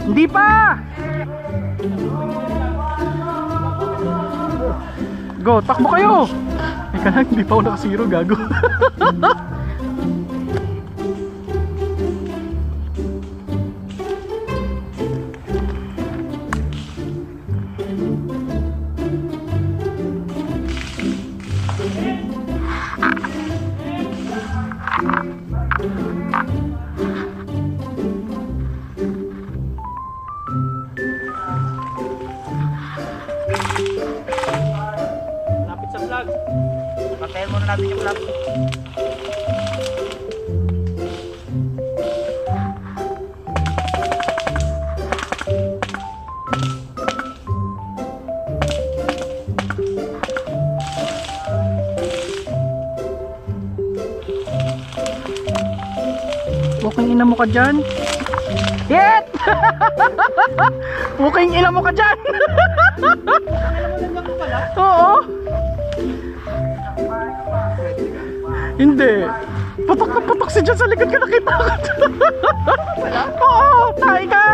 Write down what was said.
Hindi pa! Go, takbo kayo! Ika lang, hindi pa ako nakasiro, gago. Lapit sa vlog. Patayin muna natin yung vlog. Mukhang ina mo ka dyan. Hit! Mukhang ina mo ka dyan. Oo. Hindi. Patok na patok si dyan sa likod ka, nakita ka. Oo, tayo ka.